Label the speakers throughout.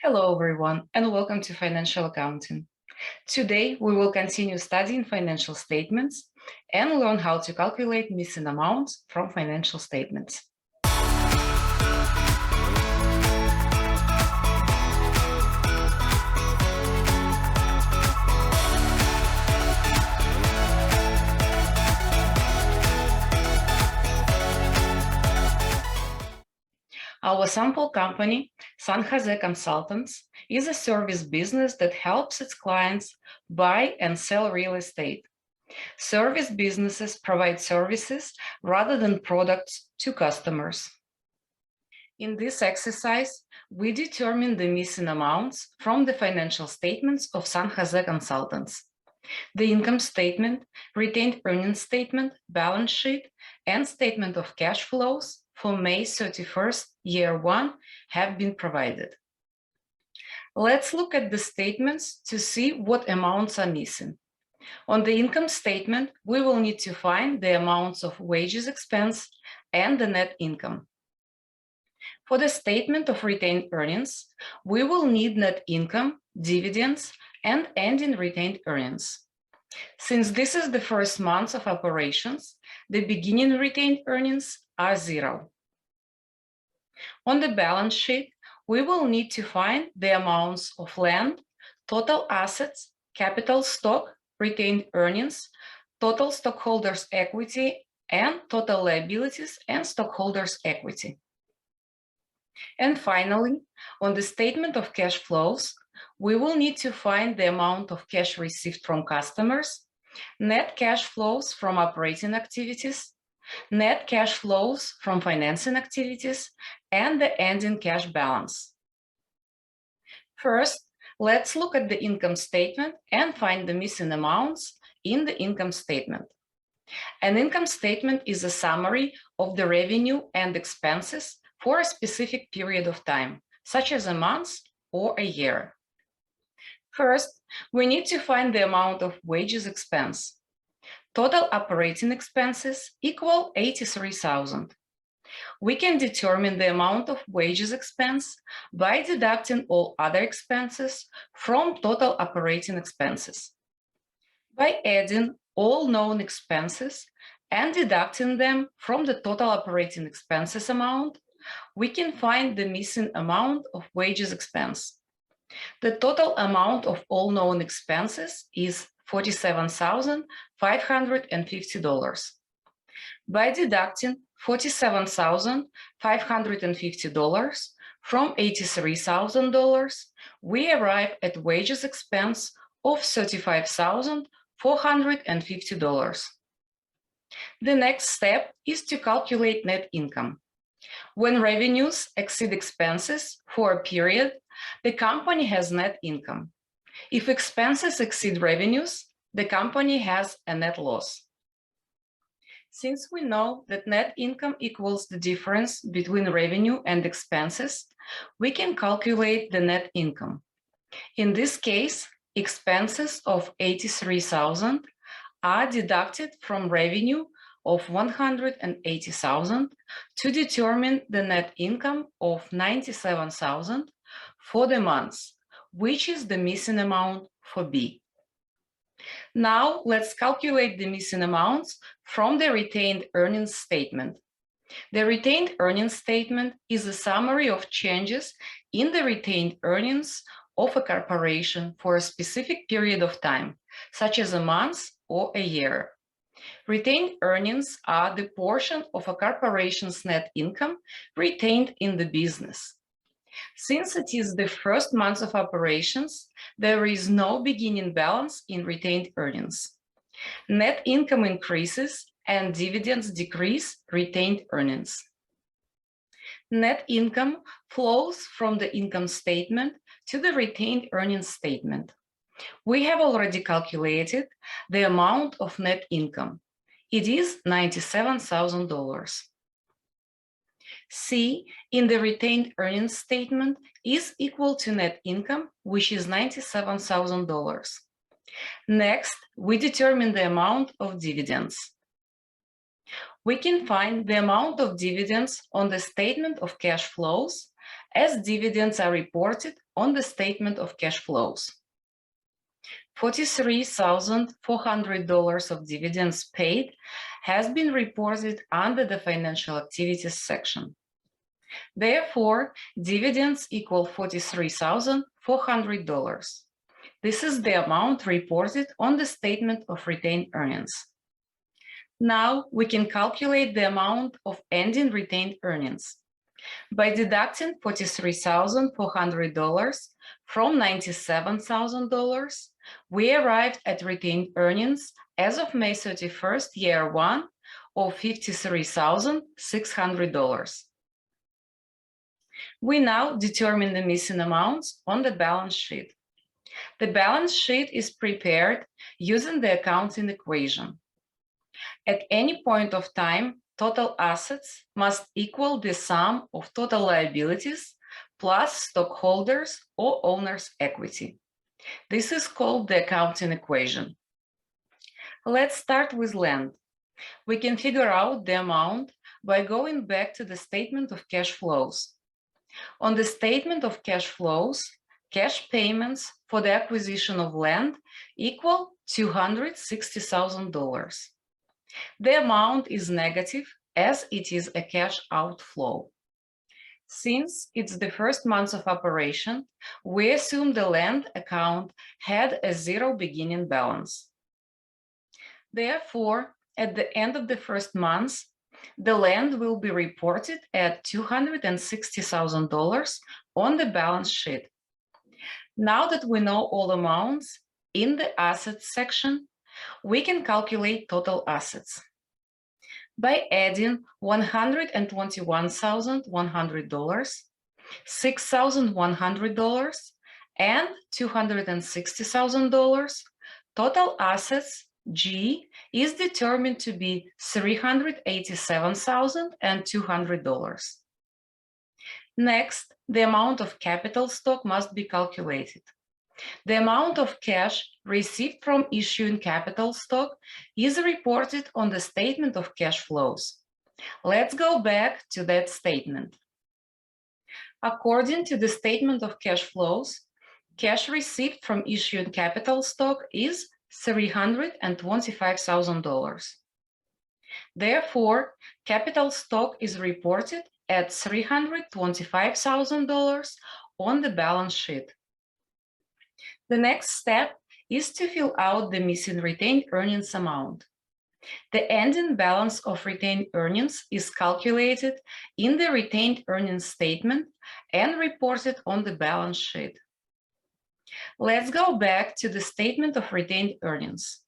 Speaker 1: Hello everyone and welcome to Financial Accounting. Today we will continue studying financial statements and learn how to calculate missing amounts from financial statements. Our sample company, San Jose Consultants, is a service business that helps its clients buy and sell real estate. Service businesses provide services rather than products to customers. In this exercise, we determine the missing amounts from the financial statements of San Jose Consultants. The income statement, retained earnings statement, balance sheet, and statement of cash flows for May 31st, year 1 have been provided. Let's look at the statements to see what amounts are missing. On the income statement, we will need to find the amounts of wages expense and the net income. For the statement of retained earnings, we will need net income, dividends, and ending retained earnings. Since this is the first month of operations, the beginning retained earnings are 0. On the balance sheet, we will need to find the amounts of land, total assets, capital stock, retained earnings, total stockholders' equity, and total liabilities and stockholders' equity. And finally, on the statement of cash flows, we will need to find the amount of cash received from customers, net cash flows from operating activities, net cash flows from financing activities, and the ending cash balance. First, let's look at the income statement and find the missing amounts in the income statement. An income statement is a summary of the revenue and expenses for a specific period of time, such as a month or a year. First, we need to find the amount of wages expense. Total operating expenses equal $83,000. We can determine the amount of wages expense by deducting all other expenses from total operating expenses. By adding all known expenses and deducting them from the total operating expenses amount, we can find the missing amount of wages expense. The total amount of all known expenses is $47,550. By deducting $47,550 from $83,000, we arrive at wages expense of $35,450. The next step is to calculate net income. When revenues exceed expenses for a period, the company has net income. If expenses exceed revenues, the company has a net loss. Since we know that net income equals the difference between revenue and expenses, we can calculate the net income. In this case, expenses of $83,000 are deducted from revenue of $180,000 to determine the net income of $97,000 for the month, which is the missing amount for B. Now let's calculate the missing amounts from the retained earnings statement. The retained earnings statement is a summary of changes in the retained earnings of a corporation for a specific period of time, such as a month or a year. Retained earnings are the portion of a corporation's net income retained in the business. Since it is the first month of operations, there is no beginning balance in retained earnings. Net income increases and dividends decrease retained earnings. Net income flows from the income statement to the retained earnings statement. We have already calculated the amount of net income. It is $97,000. C in the retained earnings statement is equal to net income, which is $97,000. Next, we determine the amount of dividends. We can find the amount of dividends on the statement of cash flows as dividends are reported on the statement of cash flows. $43,400 of dividends paid has been reported under the financial activities section. Therefore, dividends equal $43,400. This is the amount reported on the statement of retained earnings. Now we can calculate the amount of ending retained earnings. By deducting $43,400 from $97,000, we arrived at retained earnings as of May 31st, year one, of $53,600. We now determine the missing amounts on the balance sheet. The balance sheet is prepared using the accounting equation. At any point of time, total assets must equal the sum of total liabilities plus stockholders or owner's equity. This is called the accounting equation. Let's start with land. We can figure out the amount by going back to the statement of cash flows. On the statement of cash flows, cash payments for the acquisition of land equal $260,000. The amount is negative as it is a cash outflow. Since it's the first month of operation, we assume the land account had a zero beginning balance. Therefore, at the end of the first month, the land will be reported at $260,000 on the balance sheet. Now that we know all amounts in the assets section, we can calculate total assets. By adding $121,100, $6,100, and $260,000, total assets G is determined to be $387,200. Next, the amount of capital stock must be calculated. The amount of cash received from issuing capital stock is reported on the statement of cash flows. Let's go back to that statement. According to the statement of cash flows, cash received from issuing capital stock is $325,000. Therefore, capital stock is reported at $325,000 on the balance sheet. The next step is to fill out the missing retained earnings amount. The ending balance of retained earnings is calculated in the retained earnings statement and reported on the balance sheet. Let's go back to the statement of retained earnings.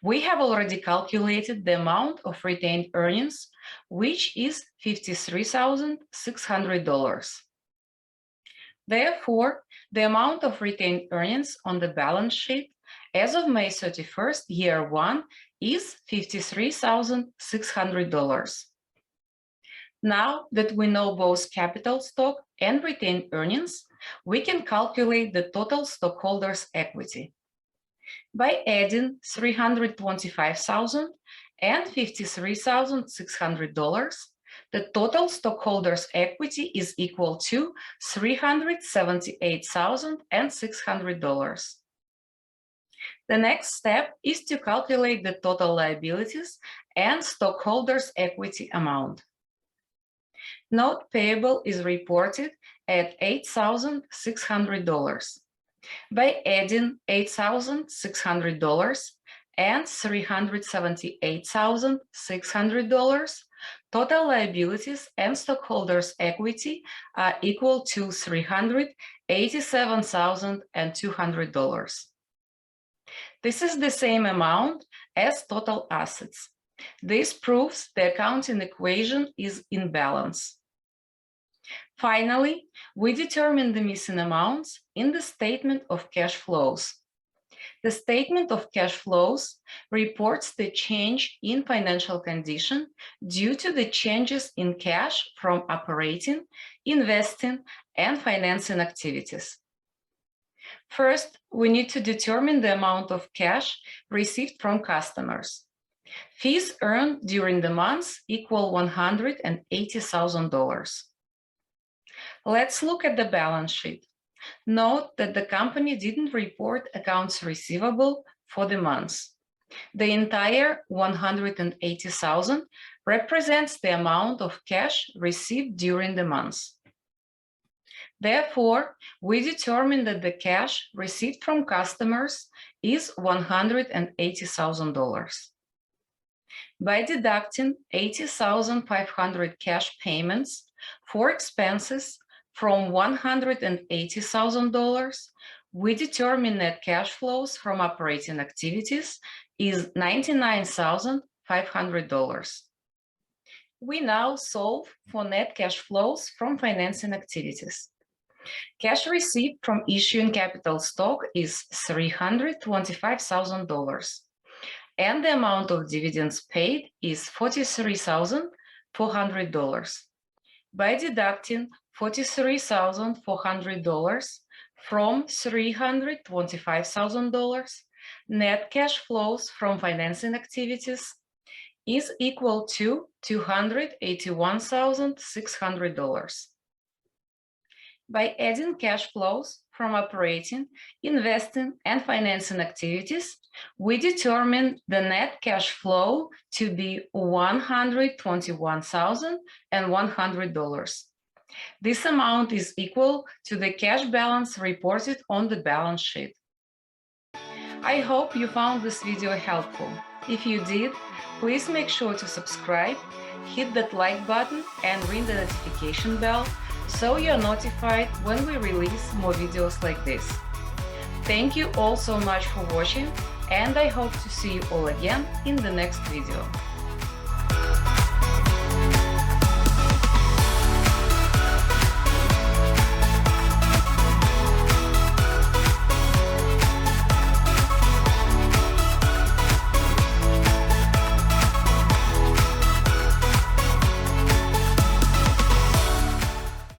Speaker 1: We have already calculated the amount of retained earnings, which is $53,600. Therefore, the amount of retained earnings on the balance sheet as of May 31st, year one, is $53,600. Now that we know both capital stock and retained earnings, we can calculate the total stockholders' equity. By adding $325,000 and $53,600, the total stockholders' equity is equal to $378,600. The next step is to calculate the total liabilities and stockholders' equity amount. Note payable is reported at $8,600. By adding $8,600 and $378,600, total liabilities and stockholders' equity are equal to $387,200. This is the same amount as total assets. This proves the accounting equation is in balance. Finally, we determine the missing amounts in the statement of cash flows. The statement of cash flows reports the change in financial condition due to the changes in cash from operating, investing, and financing activities. First, we need to determine the amount of cash received from customers. Fees earned during the months equal $180,000. Let's look at the balance sheet. Note that the company didn't report accounts receivable for the months. The entire $180,000 represents the amount of cash received during the months. Therefore, we determine that the cash received from customers is $180,000. By deducting $80,500 cash payments for expenses from $180,000, we determine net cash flows from operating activities is $99,500. We now solve for net cash flows from financing activities. Cash received from issuing capital stock is $325,000, and the amount of dividends paid is $43,400. By deducting $43,400 from $325,000, net cash flows from financing activities is equal to $281,600. By adding cash flows from operating, investing, and financing activities, we determine the net cash flow to be $121,100. This amount is equal to the cash balance reported on the balance sheet. I hope you found this video helpful. If you did, please make sure to subscribe, hit that like button, and ring the notification bell so you're notified when we release more videos like this. Thank you all so much for watching, and I hope to see you all again in the next video.